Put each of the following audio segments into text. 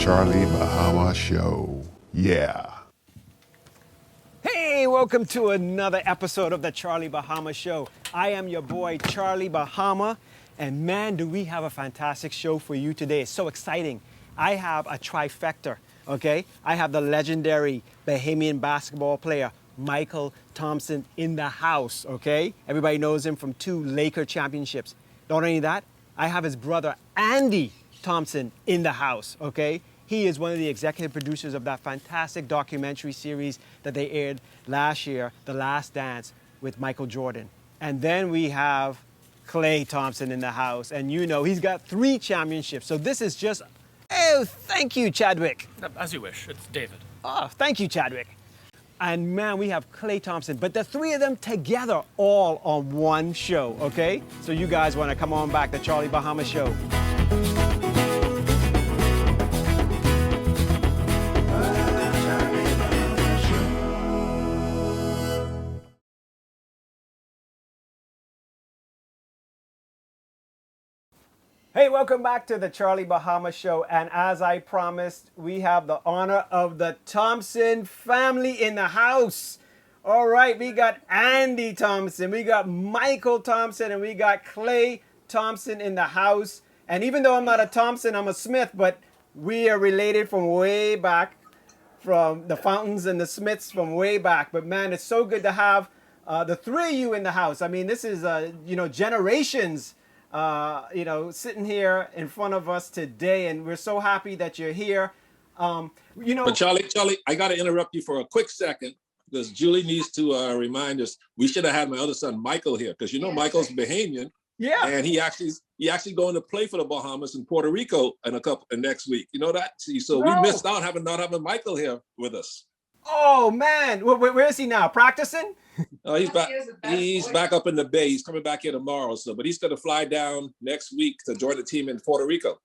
Charlie Bahama Show. Yeah. Hey, welcome to another episode of the Charlie Bahama Show. I am your boy, Charlie Bahama, and man, do we have a fantastic show for you today. It's so exciting. I have a trifecta, okay? I have the legendary Bahamian basketball player, Mychal Thompson, in the house, okay? Everybody knows him from 2 Laker championships. Not only that, I have his brother, Andy Thompson, in the house, okay? He is one of the executive producers of that fantastic documentary series that they aired last year, The Last Dance with Michael Jordan. And then we have Klay Thompson in the house. And you know, he's got 3 championships. So this is just, oh, thank you, Chadwick. As you wish. It's David. Oh, thank you, Chadwick. And man, we have Klay Thompson, but the 3 of them together all on one show, okay? So you guys want to come on back, the Charlie Bahama Show. Hey, welcome back to the Charlie Bahama Show. And as I promised, we have the honor of the Thompson family in the house. All right, we got Andy Thompson, we got Mychal Thompson, and we got Klay Thompson in the house. And even though I'm not a Thompson, I'm a Smith, but we are related from way back, from the Fountains and the Smiths from way back. But man, it's so good to have the 3 of you in the house. I mean, this is, generations sitting here in front of us today, and we're so happy that you're here. But Charlie, I got to interrupt you for a quick second because Julie needs to remind us. We should have had my other son Mychal here because Mychal's Bahamian. Yeah, and he actually going to play for the Bahamas in Puerto Rico in next week. You know that? See, so we missed out not having Mychal here with us. Oh man, where is he now? Practicing? He's back. He's back up in the Bay. He's coming back here tomorrow. But he's going to fly down next week to join the team in Puerto Rico.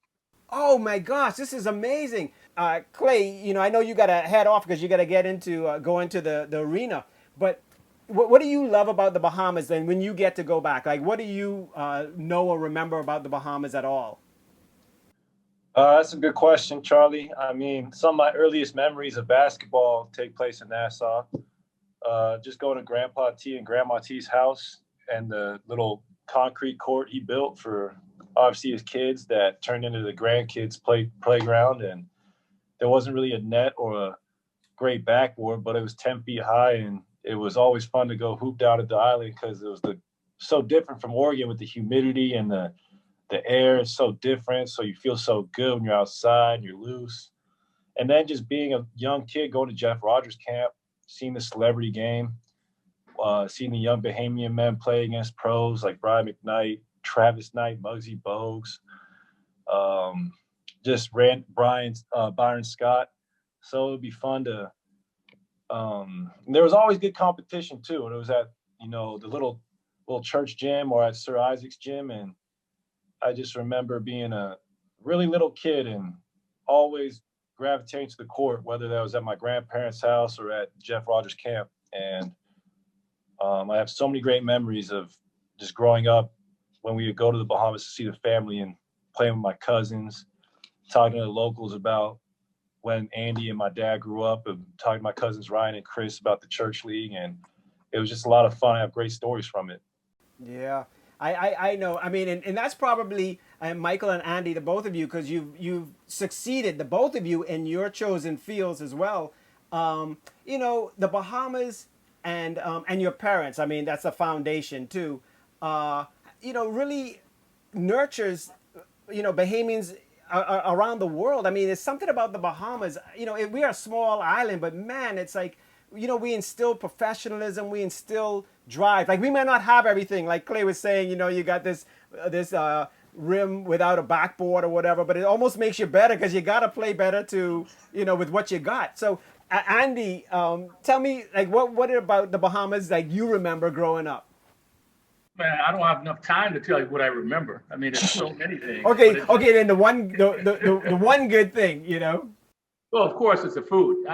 Oh my gosh, this is amazing. Klay, I know you got to head off because you got to get into go into the arena. But what do you love about the Bahamas? And when you get to go back, like what do you know or remember about the Bahamas at all? That's a good question, Charlie. I mean, some of my earliest memories of basketball take place in Nassau. Just going to Grandpa T and Grandma T's house and the little concrete court he built for obviously his kids that turned into the grandkids' playground. And there wasn't really a net or a great backboard, but it was 10 feet high. And it was always fun to go hoop down at the island because it was so different from Oregon with the humidity and the air is so different. So you feel so good when you're outside and you're loose. And then just being a young kid going to Jeff Rogers camp, seeing the celebrity game, seeing the young Bahamian men play against pros like Brian McKnight, Travis Knight, Muggsy Bogues, Byron Scott. So it would be fun to there was always good competition too. And it was at, the little church gym or at Sir Isaac's gym. And I just remember being a really little kid and always gravitating to the court, whether that was at my grandparents' house or at Jeff Rogers camp. And I have so many great memories of just growing up when we would go to the Bahamas to see the family and playing with my cousins, talking to the locals about when Andy and my dad grew up, and talking to my cousins Ryan and Chris about the church league. And it was just a lot of fun. I have great stories from it. Yeah. I know. I mean, and that's probably Mychal and Andy, the both of you, because you've succeeded, the both of you, in your chosen fields as well. The Bahamas and your parents. I mean, that's a foundation too. Really nurtures Bahamians around the world. I mean, there's something about the Bahamas. We are a small island, but man, it's like we instill professionalism, we instill drive. Like we might not have everything, like Klay was saying, you got this rim without a backboard or whatever, but it almost makes you better because you got to play better to, with what you got. So Andy, tell me, like what about the Bahamas like you remember growing up? Man, I don't have enough time to tell you what I remember. I mean, there's so many things. Okay, then the one good thing, Well, of course, it's the food.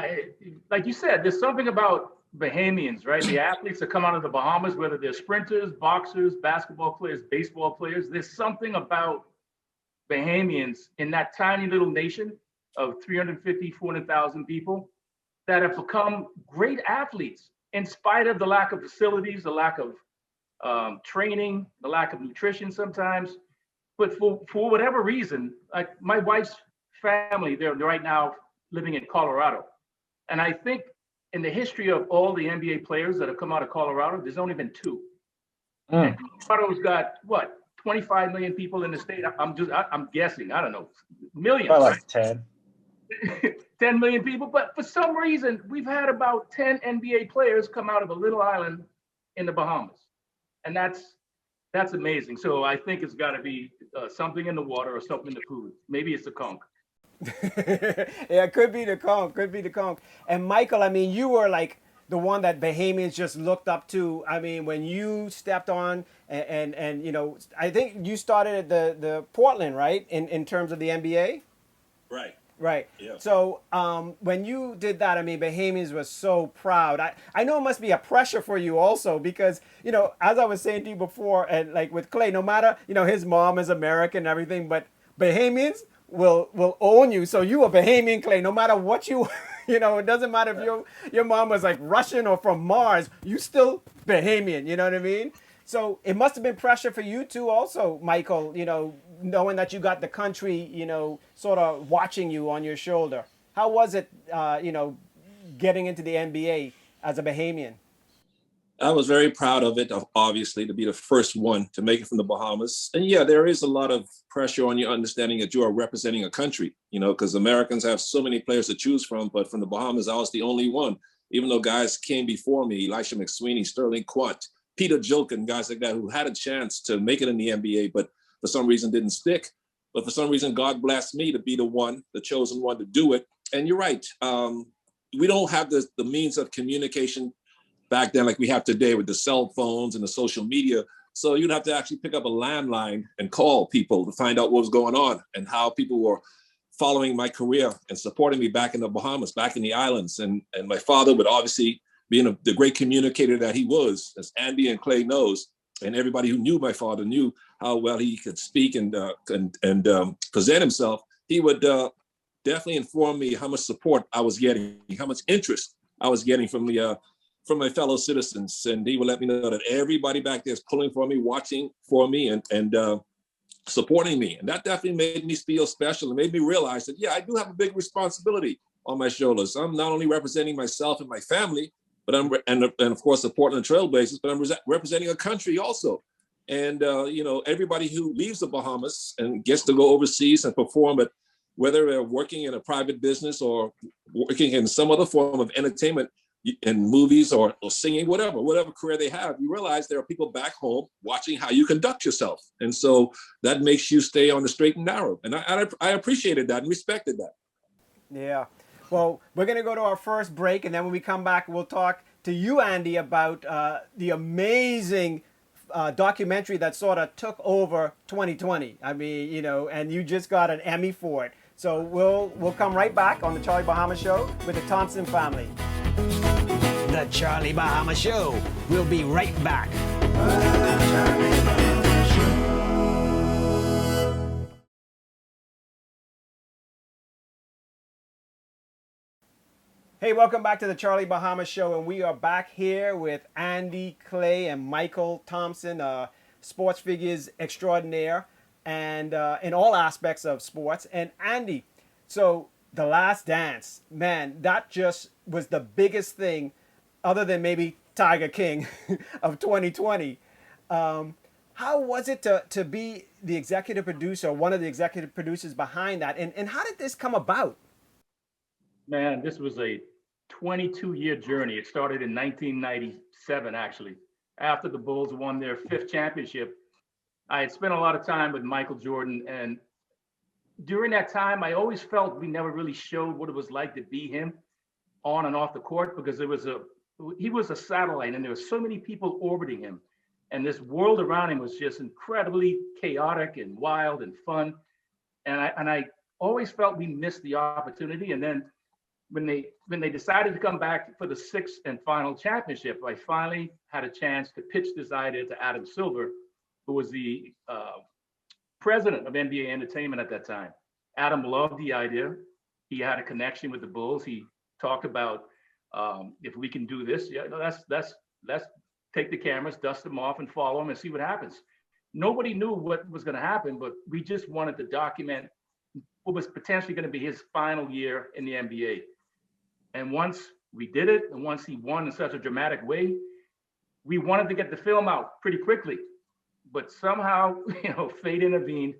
Like you said, there's something about Bahamians, right? The athletes that come out of the Bahamas, whether they're sprinters, boxers, basketball players, baseball players, there's something about Bahamians in that tiny little nation of 350, 400,000 people that have become great athletes in spite of the lack of facilities, the lack of training, the lack of nutrition sometimes. But for whatever reason, like my wife's family, they're right now living in Colorado. And I think in the history of all the NBA players that have come out of Colorado, there's only been two. And Colorado's got what, 25 million people in the state? I'm guessing, I don't know, millions. Probably like 10. 10 million people. But for some reason, we've had about 10 NBA players come out of a little island in the Bahamas. And that's amazing. So I think it's got to be something in the water or something in the food. Maybe it's a conch. Yeah, it could be the conch, And Mychal, I mean, you were like the one that Bahamians just looked up to. I mean, when you stepped on and you know, I think you started at the Portland, right? In terms of the NBA? Right. Right. Yeah. So when you did that, I mean, Bahamians were so proud. I know it must be a pressure for you also because, you know, as I was saying to you before, and like with Klay, no matter, you know, his mom is American and everything, but Bahamians will own you. So you a Bahamian, Klay, no matter what you, you know, it doesn't matter if your mom was like Russian or from Mars, you still Bahamian, you know what I mean? So it must have been pressure for you too also, Mychal, you know, knowing that you got the country, you know, sort of watching you on your shoulder. How was it, you know, getting into the NBA as a Bahamian? I was very proud of it, obviously, to be the first one to make it from the Bahamas. And yeah, there is a lot of pressure on your understanding that you are representing a country, you know, because Americans have so many players to choose from, but from the Bahamas, I was the only one, even though guys came before me, Elisha McSweeney, Sterling Quant, Peter Jilkin, guys like that who had a chance to make it in the NBA, but for some reason didn't stick. But for some reason, God blessed me to be the chosen one to do it. And you're right. We don't have the means of communication back then like we have today with the cell phones and the social media. So you'd have to actually pick up a landline and call people to find out what was going on and how people were following my career and supporting me back in the Bahamas, back in the islands. And my father would obviously, being the great communicator that he was, as Andy and Klay knows, and everybody who knew my father knew how well he could speak and present himself, he would definitely inform me how much support I was getting, how much interest I was getting from my fellow citizens. And he would let me know that everybody back there is pulling for me, watching for me, and supporting me. And that definitely made me feel special and made me realize that, yeah, I do have a big responsibility on my shoulders. I'm not only representing myself and my family, but and of course the Portland Trailblazers, but I'm representing a country also. And you know, everybody who leaves the Bahamas and gets to go overseas and perform at, whether they're working in a private business or working in some other form of entertainment, in movies or singing, whatever career they have, you realize there are people back home watching how you conduct yourself. And so that makes you stay on the straight and narrow. And I appreciated that and respected that. Yeah. Well, we're going to go to our first break, and then when we come back, we'll talk to you, Andy, about the amazing documentary that sort of took over 2020. I mean, you know, and you just got an Emmy for it. So we'll come right back on the Charlie Bahama Show with the Thompson family. The Charlie Bahama Show. We'll be right back. Hey, welcome back to the Charlie Bahama Show, and we are back here with Andy, Klay, and Mychal Thompson, sports figures extraordinaire, and in all aspects of sports. And Andy, so The Last Dance, man, that just was the biggest thing, other than maybe Tiger King of 2020. How was it to be the executive producer, one of the executive producers behind that, and how did this come about? Man, this was a 22-year journey. It started in 1997, actually. After the Bulls won their 5th championship, I had spent a lot of time with Michael Jordan. And during that time, I always felt we never really showed what it was like to be him on and off the court, because he was a satellite and there were so many people orbiting him. And this world around him was just incredibly chaotic and wild and fun. And I always felt we missed the opportunity. And then when they decided to come back for the 6th and final championship, I finally had a chance to pitch this idea to Adam Silver, who was the president of NBA Entertainment at that time. Adam loved the idea. he had a connection with the Bulls. He talked about if we can do this, yeah, no, let's take the cameras, dust them off, and follow them and see what happens. Nobody knew what was going to happen, but we just wanted to document what was potentially going to be his final year in the NBA. And once we did it, and once he won in such a dramatic way, we wanted to get the film out pretty quickly. But somehow, fate intervened.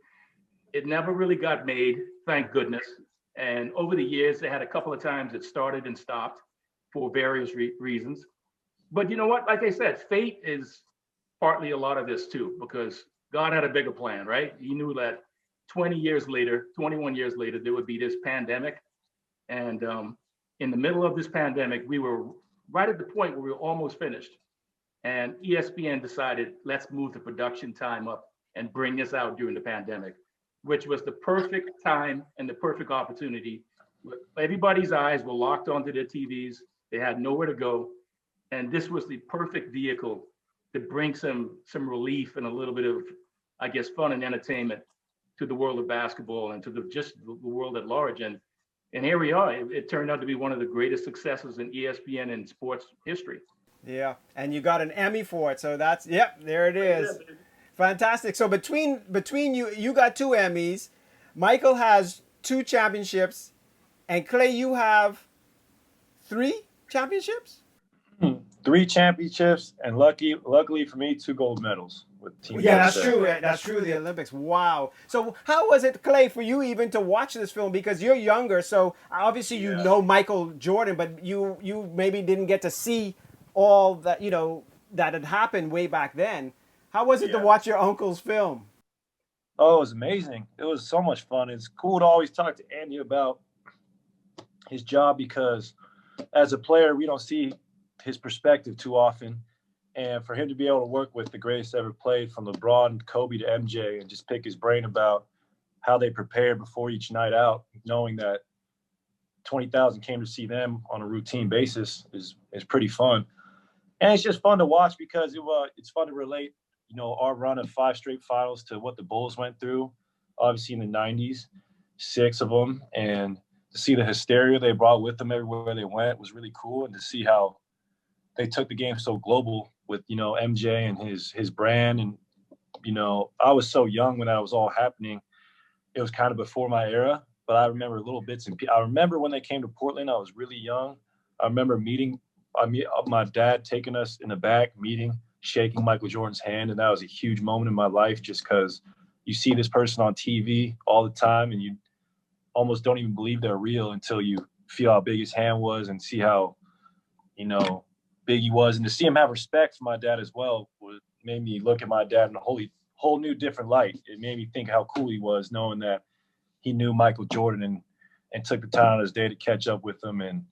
It never really got made, thank goodness. And over the years, they had a couple of times it started and stopped for various reasons. But you know what? Like I said, fate is partly a lot of this too, because God had a bigger plan, right? He knew that 21 years later, there would be this pandemic. And in the middle of this pandemic, we were right at the point where we were almost finished. And ESPN decided, let's move the production time up and bring this out during the pandemic, which was the perfect time and the perfect opportunity. Everybody's eyes were locked onto their TVs. They had nowhere to go. And this was the perfect vehicle to bring some relief and a little bit of, I guess, fun and entertainment to the world of basketball and to just the world at large. And here we are. It turned out to be one of the greatest successes in ESPN and sports history. Yeah, and you got an Emmy for it, so that's, yep, there it is. Fantastic. So between you, you got 2 Emmys. Mychal has 2 championships, and Klay, you have 3 championships. 3 championships, and luckily for me, 2 gold medals with Team. Yeah, that's true. That's true. The Olympics. Wow. So how was it, Klay, for you even to watch this film? Because you're younger, so obviously you know Michael Jordan, but you maybe didn't get to see all that that had happened way back then. How was it to watch your uncle's film? Oh, it was amazing. It was so much fun. It's cool to always talk to Andy about his job, because as a player, we don't see his perspective too often. And for him to be able to work with the greatest ever played, from LeBron, Kobe to MJ, and just pick his brain about how they prepared before each night out, knowing that 20,000 came to see them on a routine basis, is pretty fun. And it's just fun to watch because it's fun to relate, our run of 5 straight finals to what the Bulls went through, obviously in the 90s, 6 of them. And to see the hysteria they brought with them everywhere they went was really cool. And to see how they took the game so global with, MJ and his brand. And, I was so young when that was all happening. It was kind of before my era, but I remember little bits. I remember when they came to Portland, I was really young. I remember my dad taking us in the back, shaking Michael Jordan's hand. And that was a huge moment in my life, just because you see this person on TV all the time and you almost don't even believe they're real until you feel how big his hand was and see how, big he was. And to see him have respect for my dad as well made me look at my dad in a whole new different light. It made me think how cool he was, knowing that he knew Michael Jordan and took the time on his day to catch up with him. And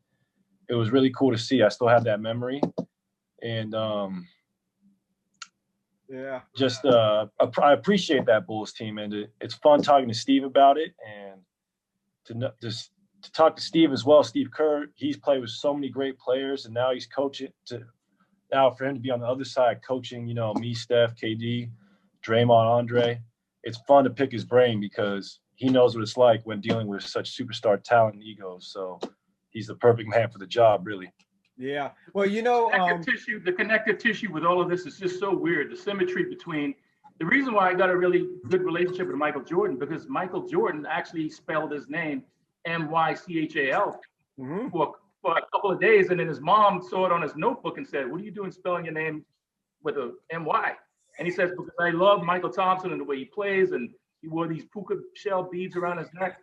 it was really cool to see. I still have that memory. And I appreciate that Bulls team. And it's fun talking to Steve about it, and to talk to Steve as well. Steve Kerr, he's played with so many great players, and now he's coaching. Now for him to be on the other side coaching, me, Steph, KD, Draymond, Andre, it's fun to pick his brain because he knows what it's like when dealing with such superstar talent and egos. So he's the perfect man for the job, really. Yeah. Well, the connective tissue with all of this is just so weird. The symmetry between the reason why I got a really good relationship with Michael Jordan, because Michael Jordan actually spelled his name Mychal for a couple of days, and then his mom saw it on his notebook and said, "What are you doing spelling your name with a My?" And he says, "Because I love Michael Thompson and the way he plays, and he wore these puka shell beads around his neck."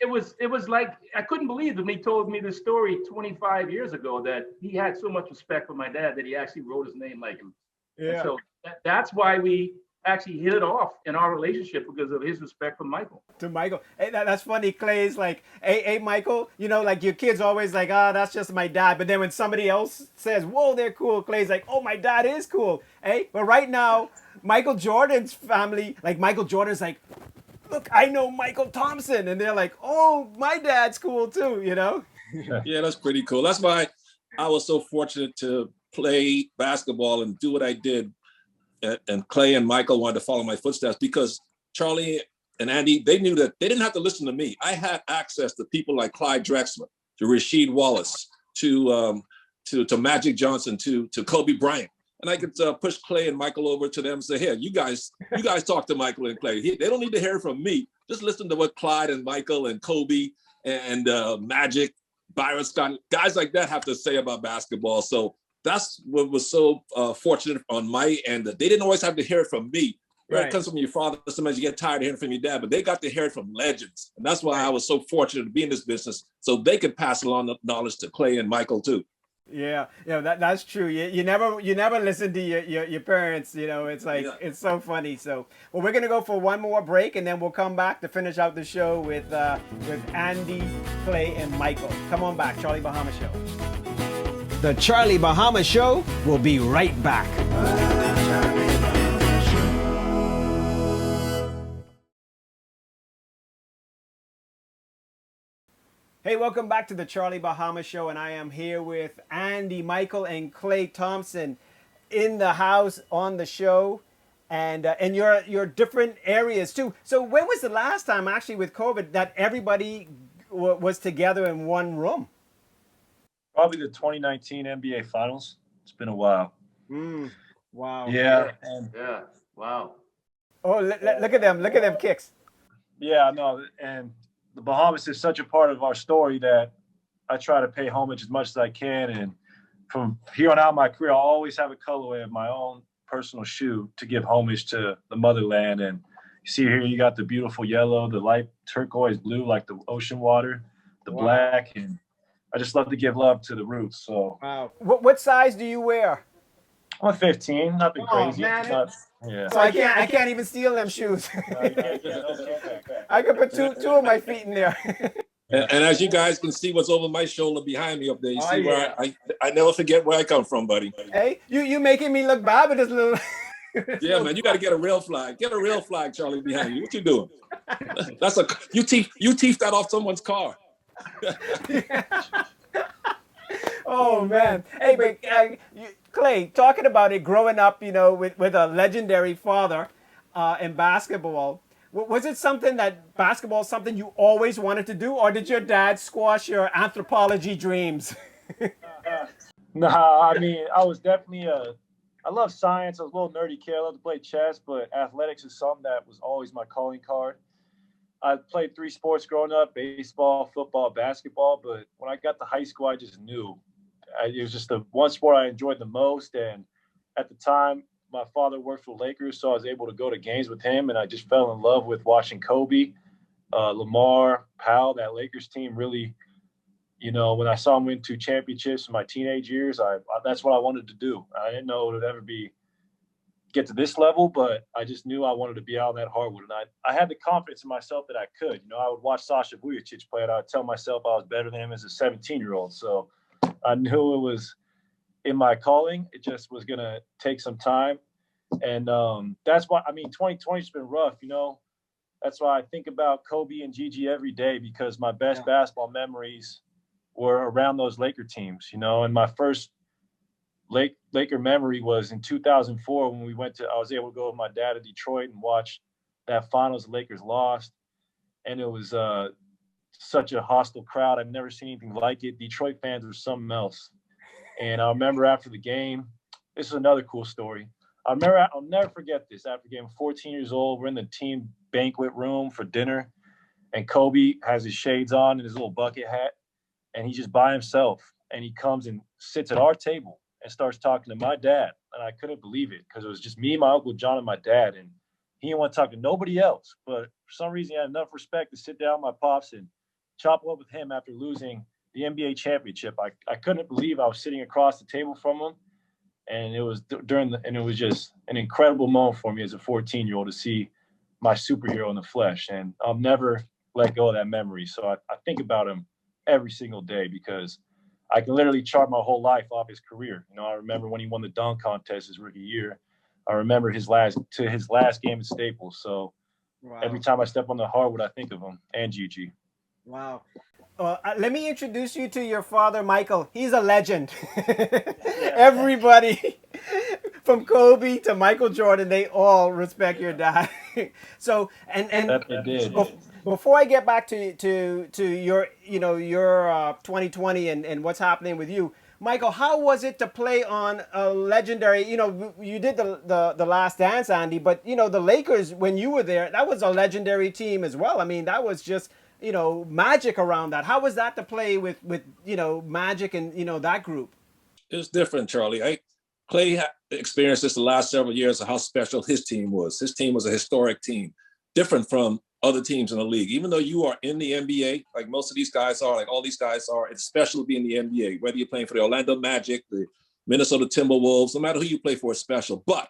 It was like, I couldn't believe when he told me this story 25 years ago, that he had so much respect for my dad that he actually wrote his name like him. Yeah. And so that's why we actually hit it off in our relationship, because of his respect for Michael. To Michael. Hey, that's funny. Clay's like, hey, Michael, like your kid's always like, that's just my dad. But then when somebody else says, whoa, they're cool, Clay's like, oh, my dad is cool. Hey, but right now, Michael Jordan's family, like Michael Jordan's like, look, I know Michael Thompson. And they're like, oh, my dad's cool too, Yeah, that's pretty cool. That's why I was so fortunate to play basketball and do what I did. And Klay and Mychal wanted to follow my footsteps, because Charlie And Andy, they knew that they didn't have to listen to me. I had access to people like Clyde Drexler, to Rasheed Wallace, to Magic Johnson, to Kobe Bryant. And I could push Klay and Mychal over to them and say, "Here, you guys talk to Mychal and Klay. They don't need to hear from me. Just listen to what Clyde and Mychal and Kobe and Magic, Byron Scott, guys like that have to say about basketball." So that's what was so fortunate on my end, that they didn't always have to hear it from me. Right. It comes from your father. Sometimes you get tired of hearing from your dad, but they got to hear it from legends. And that's why I was so fortunate to be in this business, so they could pass along the knowledge to Klay and Mychal too. Yeah, that's true. You never listen to your parents. It's like, it's so funny. So, well, we're gonna go for one more break, and then we'll come back to finish out the show with Andy, Klay, and Mychal. Come on back, Charlie Bahama Show. The Charlie Bahama Show will be right back. Hey, welcome back to the Charlie Bahama Show, and I am here with Andy, Mychal, and Klay Thompson in the house on the show, and your different areas too. So when was the last time, actually, with COVID, that everybody was together in one room? Probably the 2019 NBA Finals. It's been a while. Wow. Yeah. Yeah. Wow. Oh, look at them! Look at them kicks. Yeah, no, and the Bahamas is such a part of our story that I try to pay homage as much as I can. And from here on out in my career, I'll always have a colorway of my own personal shoe to give homage to the motherland. And you see here, you got the beautiful yellow, the light turquoise blue, like the ocean water, the black. And I just love to give love to the roots. So, wow. What size do you wear? I'm a 15, nothing crazy. Man, yeah. So I can't even steal them shoes. I could put two of my feet in there. And as you guys can see, what's over my shoulder behind me up there, you see where I never forget where I come from, buddy. Hey, you making me look bad with this little. Yeah, man, you got to get a real flag. Get a real flag, Charlie, behind you. What you doing? You teeth that off someone's car. Oh man! Hey, but Klay, talking about it, growing up, with a legendary father in basketball. Was it something that basketball is something you always wanted to do, or did your dad squash your anthropology dreams? Nah, I mean, I was definitely I love science. I was a little nerdy kid. I love to play chess, but athletics is something that was always my calling card. I played 3 sports growing up: baseball, football, basketball. But when I got to high school, I just knew it was just the one sport I enjoyed the most. And at the time, my father worked for the Lakers, so I was able to go to games with him, and I just fell in love with watching Kobe, Lamar, Powell. That Lakers team really, when I saw him win 2 championships in my teenage years, that's what I wanted to do. I didn't know it would ever get to this level, but I just knew I wanted to be out on that hardwood. And I had the confidence in myself that I could. I would watch Sasha Vujacic play, and I would tell myself I was better than him as a 17-year-old. So I knew it was in my calling. It just was going to take some time. And that's why, 2020's been rough, That's why I think about Kobe and Gigi every day, because my best basketball memories were around those Laker teams, and my first Laker memory was in 2004 when I was able to go with my dad to Detroit and watch that finals. The Lakers lost, and it was such a hostile crowd. I've never seen anything like it. Detroit fans were something else. And I remember after the game, this is another cool story. I'll never forget this. After game, 14 years old, we're in the team banquet room for dinner, and Kobe has his shades on and his little bucket hat, and he's just by himself. And he comes and sits at our table and starts talking to my dad. And I couldn't believe it, because it was just me, my Uncle John, and my dad. And he didn't want to talk to nobody else. But for some reason, he had enough respect to sit down with my pops and chop up with him after losing the NBA championship. I couldn't believe I was sitting across the table from him. And it was it was just an incredible moment for me as a 14-year-old to see my superhero in the flesh. And I'll never let go of that memory. So I think about him every single day, because I can literally chart my whole life off his career. I remember when he won the dunk contest his rookie year. I remember his last game at Staples. So every time I step on the hardwood, I think of him and Gigi. Wow. Let me introduce you to your father, Mychal. He's a legend. Everybody, from Kobe to Michael Jordan, they all respect your dad. So and That they did. before I get back to your your 2020 and what's happening with you, Mychal, how was it to play on a legendary? You did the Last Dance, Andy, but the Lakers when you were there, that was a legendary team as well. I mean, that was just magic around that. How was that to play with Magic and that group? It's different, Charlie. Klay experienced this the last several years of how special his team was. His team was a historic team, different from other teams in the league. Even though you are in the NBA, like most of these guys are, like all these guys are, it's special to be in the NBA, whether you're playing for the Orlando Magic, the Minnesota Timberwolves, no matter who you play for, it's special. But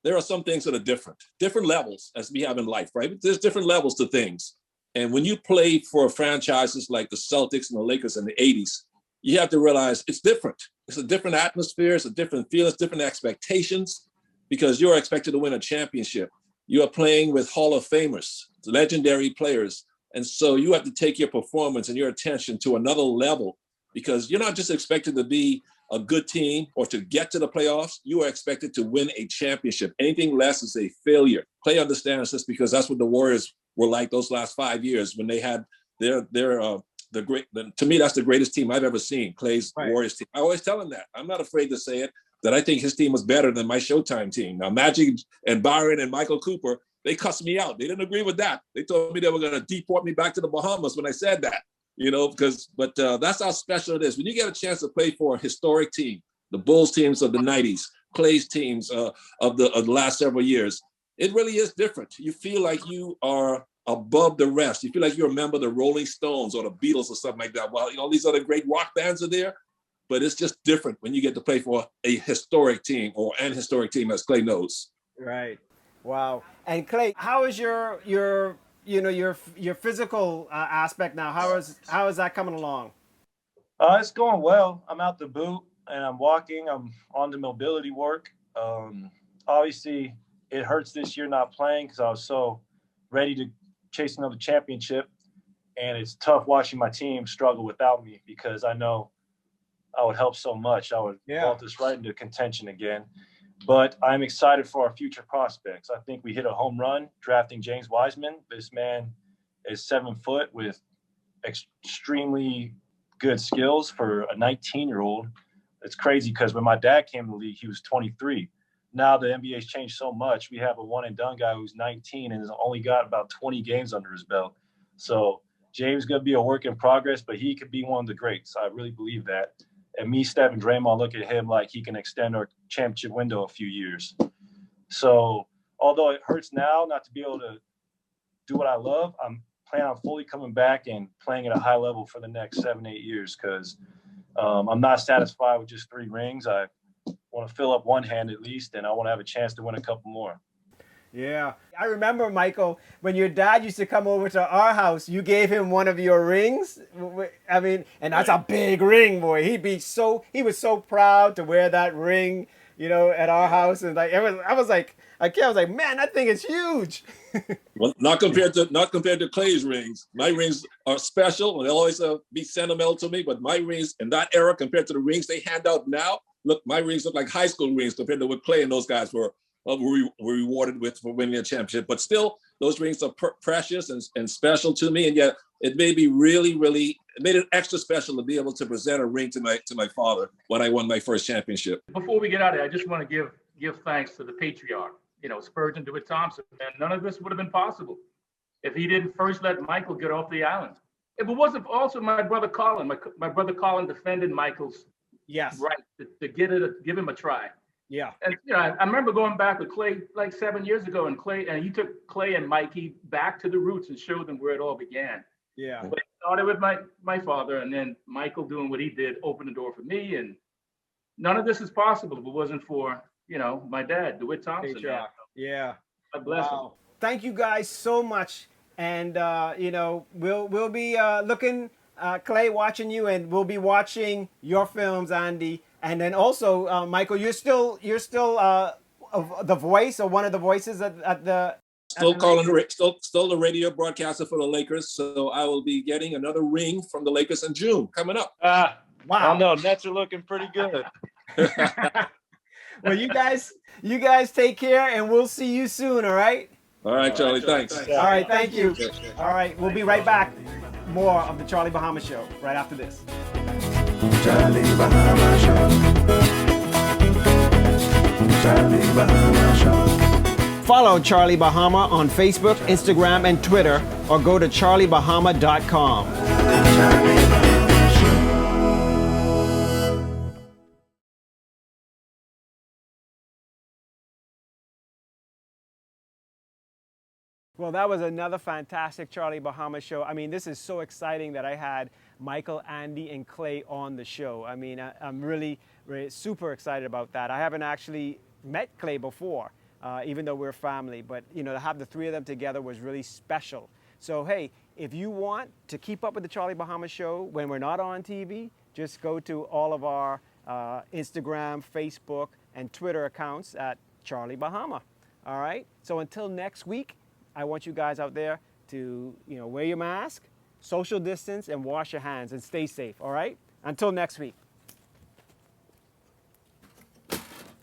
there are some things that are different levels as we have in life, right? There's different levels to things. And when you play for franchises like the Celtics and the Lakers in the 80s, you have to realize it's different. It's a different atmosphere, it's a different feel, it's different expectations, because you're expected to win a championship. You are playing with Hall of Famers, legendary players. And so you have to take your performance and your attention to another level, because you're not just expected to be a good team or to get to the playoffs. You are expected to win a championship. Anything less is a failure. Klay understands this because that's what the Warriors were like those last 5 years when they had to me, that's the greatest team I've ever seen, Klay's Warriors team. I always tell him that. I'm not afraid to say it, that I think his team was better than my Showtime team. Now, Magic and Byron and Michael Cooper, they cussed me out. They didn't agree with that. They told me they were going to deport me back to the Bahamas when I said that, but that's how special it is. When you get a chance to play for a historic team, the Bulls teams of the 90s, Klay's teams of the last several years, it really is different. You feel like you are above the rest. You feel like you're a member of the Rolling Stones or the Beatles or something like that. Well, all these other great rock bands are there, but it's just different when you get to play for a historic team or an historic team, as Klay knows. Right. Wow. And Klay, how is your physical aspect now? How is that coming along? It's going well. I'm out the boot and I'm walking. I'm on the mobility work. Obviously, it hurts this year not playing because I was so ready to chase another championship, and it's tough watching my team struggle without me because I know I would help so much. I would vault us right into contention again. But I'm excited for our future prospects. I think we hit a home run drafting James Wiseman. This man is 7 foot with extremely good skills for a 19-year-old. It's crazy because when my dad came to the league, he was 23. Now the NBA's changed so much. We have a one-and-done guy who's 19 and has only got about 20 games under his belt. So James is going to be a work in progress, but he could be one of the greats. I really believe that. And me, Steph, and Draymond look at him like he can extend our championship window a few years. So although it hurts now not to be able to do what I love, I'm planning on fully coming back and playing at a high level for the next 7-8 years because I'm not satisfied with just 3 rings. I want to fill up one hand at least, and I want to have a chance to win a couple more. Yeah. I remember, Mychal, when your dad used to come over to our house, you gave him one of your rings. I mean, and that's a big ring, boy. He was so proud to wear that ring, at our house. And I was like, man, that thing is huge. Well, not compared to Klay's rings. My rings are special and they'll always be sentimental to me, but my rings in that era compared to the rings they hand out now, look, my rings look like high school rings compared to what Klay and those guys were rewarded with for winning a championship. But still, those rings are precious and special to me. And yet it made me really, really, it made it extra special to be able to present a ring to my father when I won my first championship. Before we get out of here, I just want to give thanks to the patriarch, Spurgeon DeWitt Thompson. And none of this would have been possible if he didn't first let Mychal get off the island. If it wasn't also my brother Colin. My brother Colin defended Michael's right to give him a try. Yeah. And I remember going back with Klay like 7 years ago, and he took Klay and Mikey back to the roots and showed them where it all began. Yeah. But it started with my father, and then Mychal doing what he did opened the door for me. And none of this is possible if it wasn't for my dad, DeWitt Thompson. Yeah. God bless him. Thank you guys so much, and we'll be looking. Klay, watching you, and we'll be watching your films, Andy, and then also Mychal. You're still the voice or one of the voices at the. Still the radio broadcaster for the Lakers. So I will be getting another ring from the Lakers in June coming up. Wow! I don't know. Nets are looking pretty good. Well, you guys take care, and we'll see you soon. All right. All right, Charlie. Thanks. All right. Thank you. All right. We'll be right back. More of the Charlie Bahama Show right after this. Charlie Bahama Show. Charlie Bahama Show. Follow Charlie Bahama on Facebook, Instagram, and Twitter, or go to charliebahama.com. Well, that was another fantastic Charlie Bahama show. I mean, this is so exciting that I had Mychal, Andy, and Klay on the show. I mean, I'm really super excited about that. I haven't actually met Klay before, even though we're family. But, you know, to have the three of them together was really special. So, hey, if you want to keep up with the Charlie Bahama show when we're not on TV, just go to all of our Instagram, Facebook, and Twitter accounts at Charlie Bahama. All right? So until next week, I want you guys out there to, you know, wear your mask, social distance, and wash your hands, and stay safe, all right? Until next week.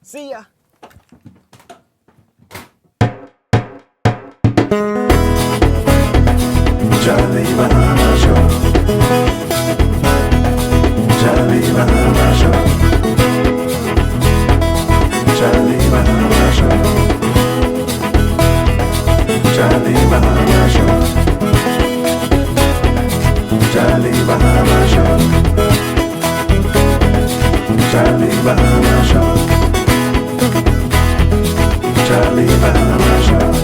See ya. Charlie Bahama Show. Charlie Bahama Show. Charlie Bahama Show. Charlie Bahama Show. Charlie Bahama Show. Charlie Bahama Show. Charlie Bahama Show.